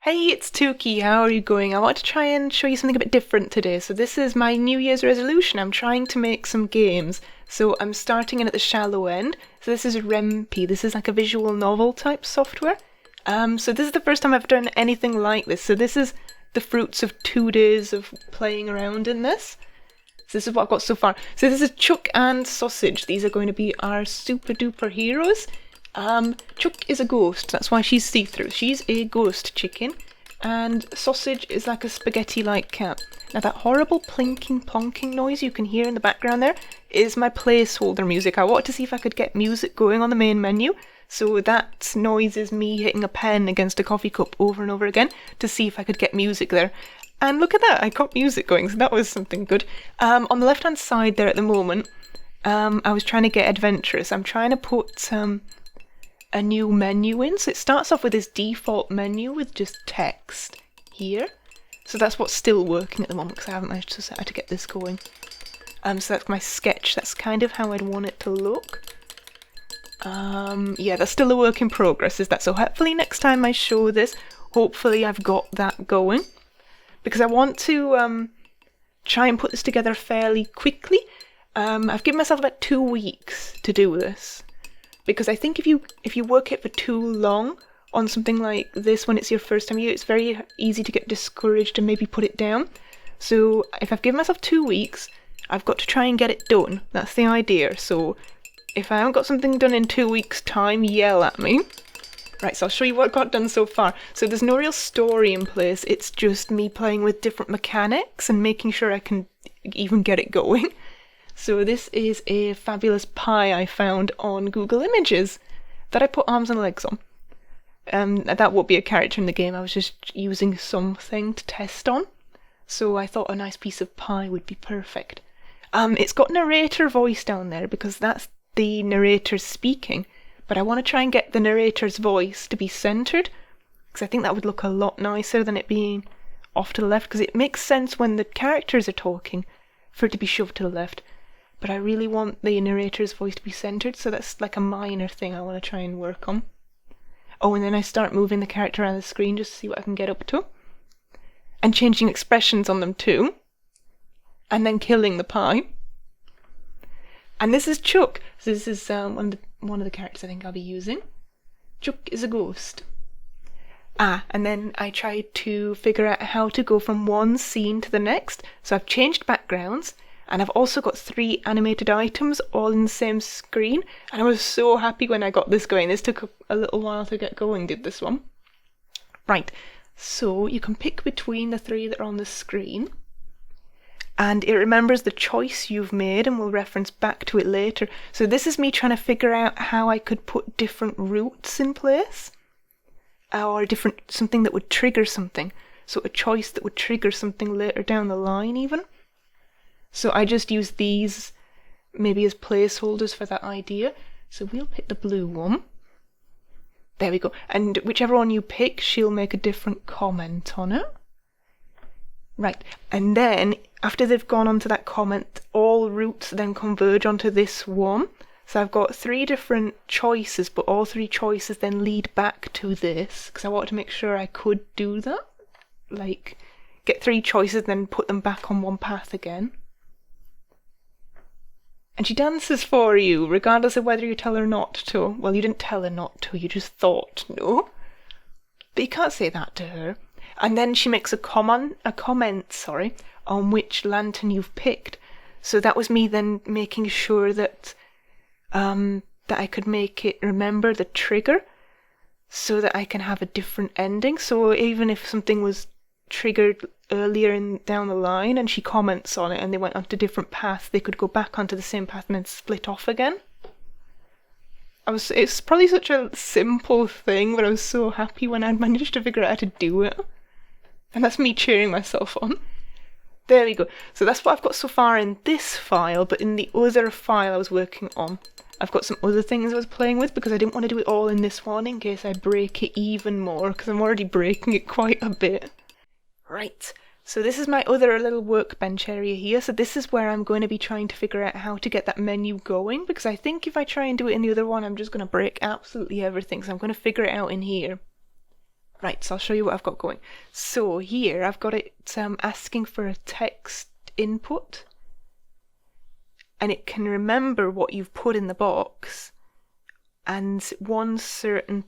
Hey, it's Tuki. How are you going? I want to try and show you something a bit different today. So this is my New Year's resolution. I'm trying to make some games. So I'm starting in at the shallow end. So this is REMP. This is like a visual novel type software. So this is the first time I've done anything like this. So this is the fruits of 2 days of playing around in this. So this is what I've got so far. So this is Chook and Sosig. These are going to be our super duper heroes. Chook is a ghost, that's why she's see-through. She's a ghost chicken, and Sosig is like a spaghetti-like cat. Now that horrible plinking plonking noise you can hear in the background there is my placeholder music. I wanted to see if I could get music going on the main menu, so that noise is me hitting a pen against a coffee cup over and over again to see if I could get music there. And look at that, I got music going, so that was something good. On the left-hand side there at the moment, I was trying to get adventurous. I'm trying to put a new menu in. So it starts off with this default menu with just text here. So that's what's still working at the moment because I haven't managed to set how to get this going. So that's my sketch. That's kind of how I'd want it to look. Yeah, that's still a work in progress, is that? So hopefully next time I show this, hopefully I've got that going. Because I want to try and put this together fairly quickly. I've given myself about 2 weeks to do this. Because I think if you work it for too long on something like this when it's your first time, it's very easy to get discouraged and maybe put it down. So if I've given myself 2 weeks, I've got to try and get it done. That's the idea. So if I haven't got something done in 2 weeks' time, yell at me. Right, so I'll show you what I got done so far. So there's no real story in place. It's just me playing with different mechanics and making sure I can even get it going. So this is a fabulous pie I found on Google Images that I put arms and legs on. That won't be a character in the game, I was just using something to test on. So I thought a nice piece of pie would be perfect. It's got narrator voice down there because that's the narrator speaking. But I want to try and get the narrator's voice to be centered because I think that would look a lot nicer than it being off to the left, because it makes sense when the characters are talking for it to be shoved to the left. But I really want the narrator's voice to be centered, so that's like a minor thing I want to try and work on. Oh, and then I start moving the character around the screen just to see what I can get up to. And changing expressions on them too. And then killing the pie. And this is Chook. So this is one of the characters I think I'll be using. Chook is a ghost. And then I tried to figure out how to go from one scene to the next. So I've changed backgrounds. And I've also got 3 animated items all in the same screen. And I was so happy when I got this going. This took a little while to get going, did this one. Right, so you can pick between the 3 that are on the screen. And it remembers the choice you've made and will reference back to it later. So this is me trying to figure out how I could put different routes in place. Or something that would trigger something. So a choice that would trigger something later down the line even. So I just use these maybe as placeholders for that idea. So we'll pick the blue one. There we go. And whichever one you pick, she'll make a different comment on it. Right. And then after they've gone onto that comment, all routes then converge onto this one. So I've got 3 different choices, but all 3 choices then lead back to this, because I wanted to make sure I could do that. Like, get 3 choices, then put them back on one path again. And she dances for you, regardless of whether you tell her not to. Well, you didn't tell her not to, you just thought, no. But you can't say that to her. And then she makes a comment, on which lantern you've picked. So that was me then making sure that that I could make it remember the trigger, so that I can have a different ending. So even if something was triggered earlier down the line and she comments on it and they went onto different paths, they could go back onto the same path and then split off again. It's probably such a simple thing, but I was so happy when I'd managed to figure out how to do it. And that's me cheering myself on. There we go. So that's what I've got so far in this file, but in the other file I was working on, I've got some other things I was playing with because I didn't want to do it all in this one in case I break it even more, because I'm already breaking it quite a bit. Right, so this is my other little workbench area here. So this is where I'm going to be trying to figure out how to get that menu going, because I think if I try and do it in the other one, I'm just going to break absolutely everything. So I'm going to figure it out in here. Right, so I'll show you what I've got going. So here I've got it asking for a text input, and it can remember what you've put in the box, and one certain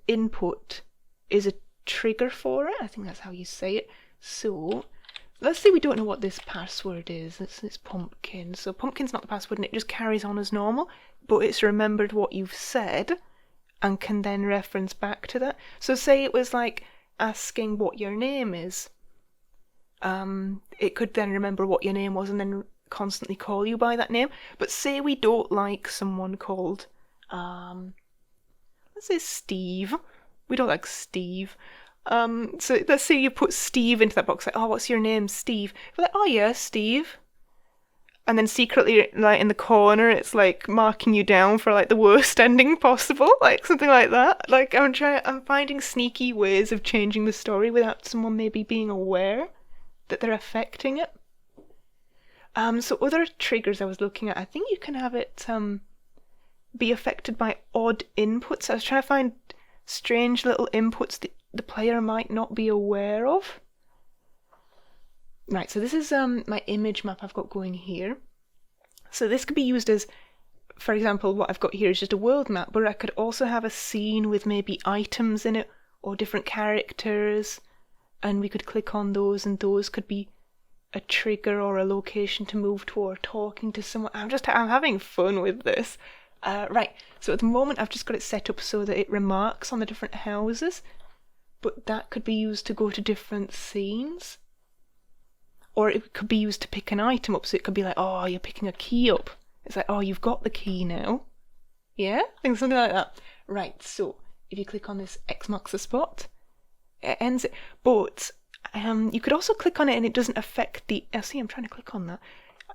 input is a trigger for it. I think that's how you say it. So let's say we don't know what this password is. It's pumpkin. So pumpkin's not the password, and it just carries on as normal, but it's remembered what you've said and can then reference back to that. So say it was like asking what your name is. It could then remember what your name was and then constantly call you by that name. But say we don't like someone called, let's say Steve. We don't like Steve. So let's say you put Steve into that box, like, oh, what's your name, Steve? We're like, oh yeah, Steve. And then secretly, like, in the corner, it's like marking you down for like the worst ending possible, like something like that. Like I'm finding sneaky ways of changing the story without someone maybe being aware that they're affecting it. So other triggers I was looking at, I think you can have it be affected by odd inputs. I was trying to find strange little inputs that the player might not be aware of. Right, so this is my image map I've got going here. So this could be used as, for example, what I've got here is just a world map, but I could also have a scene with maybe items in it or different characters, and we could click on those, and those could be a trigger or a location to move to or talking to someone. I'm having fun with this. Right, so at the moment I've just got it set up so that it remarks on the different houses, but that could be used to go to different scenes. Or it could be used to pick an item up, so it could be like, oh, you're picking a key up. It's like, oh, you've got the key now. Yeah? I think something like that. Right, so if you click on this X marks the spot, it ends it. But you could also click on it and it doesn't affect the... see, I'm trying to click on that.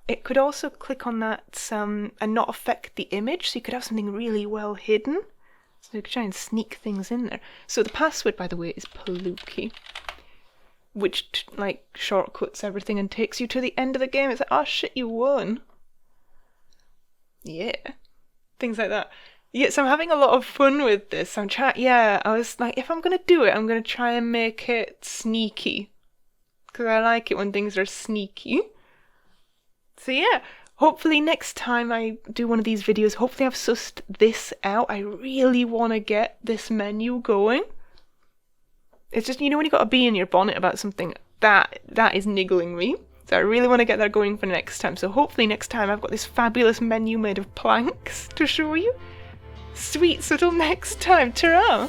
It could also click on that and not affect the image, so you could have something really well hidden. So you could try and sneak things in there. So the password, by the way, is Palookie, which like shortcuts everything and takes you to the end of the game. It's like, oh shit, you won. Yeah. Things like that. Yeah, so I'm having a lot of fun with this. I was like, if I'm going to do it, I'm going to try and make it sneaky. Because I like it when things are sneaky. So yeah, hopefully next time I do one of these videos, hopefully I've sussed this out. I really want to get this menu going. It's just, when you got a bee in your bonnet about something, that is niggling me. So I really want to get that going for next time. So hopefully next time I've got this fabulous menu made of planks to show you. Sweet, so till next time, ta-ra!